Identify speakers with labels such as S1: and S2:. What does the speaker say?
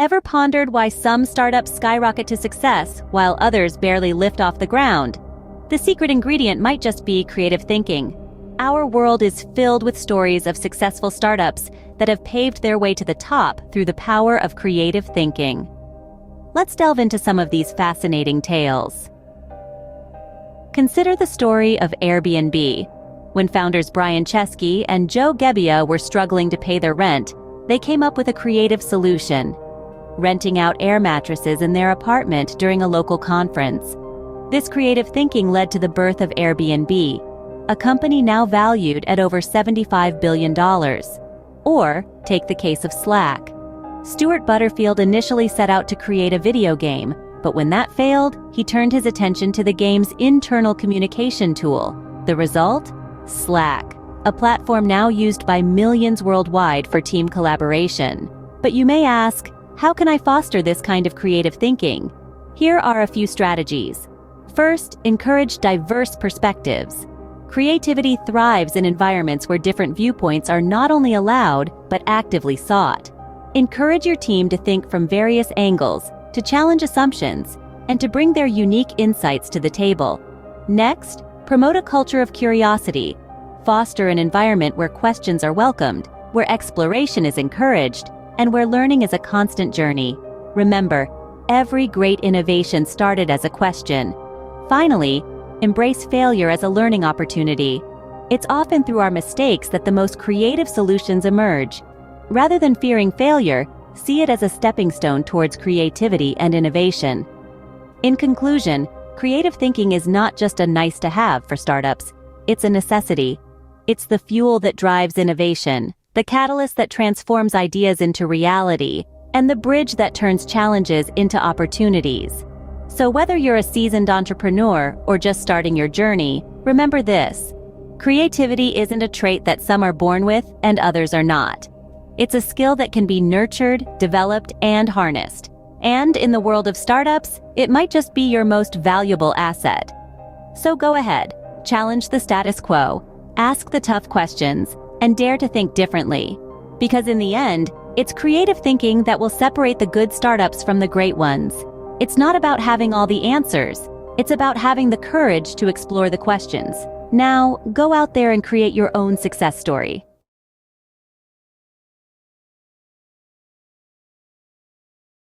S1: Ever pondered why some startups skyrocket to success while others barely lift off the ground? The secret ingredient might just be creative thinking. Our world is filled with stories of successful startups that have paved their way to the top through the power of creative thinking. Let's delve into some of these fascinating tales. Consider the story of Airbnb. When founders Brian Chesky and Joe Gebbia were struggling to pay their rent, they came up with a creative solution: renting out air mattresses in their apartment during a local conference. This creative thinking led to the birth of Airbnb, a company now valued at over $75 billion. Or, take the case of Slack. Stuart Butterfield initially set out to create a video game, but when that failed, he turned his attention to the game's internal communication tool. The result? Slack, a platform now used by millions worldwide for team collaboration. But you may ask, how can I foster this kind of creative thinking? Here are a few strategies. First, encourage diverse perspectives. Creativity thrives in environments where different viewpoints are not only allowed, but actively sought. Encourage your team to think from various angles, to challenge assumptions, and to bring their unique insights to the table. Next, promote a culture of curiosity. Foster an environment where questions are welcomed, where exploration is encouraged, and where learning is a constant journey. Remember, every great innovation started as a question. Finally, embrace failure as a learning opportunity. It's often through our mistakes that the most creative solutions emerge. Rather than fearing failure, see it as a stepping stone towards creativity and innovation. In conclusion, creative thinking is not just a nice-to-have for startups, it's a necessity. It's the fuel that drives innovation, the catalyst that transforms ideas into reality, and the bridge that turns challenges into opportunities. So whether you're a seasoned entrepreneur or just starting your journey, remember this: creativity isn't a trait that some are born with and others are not. It's a skill that can be nurtured, developed, and harnessed. And in the world of startups, it might just be your most valuable asset. So go ahead, challenge the status quo, ask the tough questions, and dare to think differently. Because in the end, it's creative thinking that will separate the good startups from the great ones. It's not about having all the answers. It's about having the courage to explore the questions. Now, go out there and create your own success story.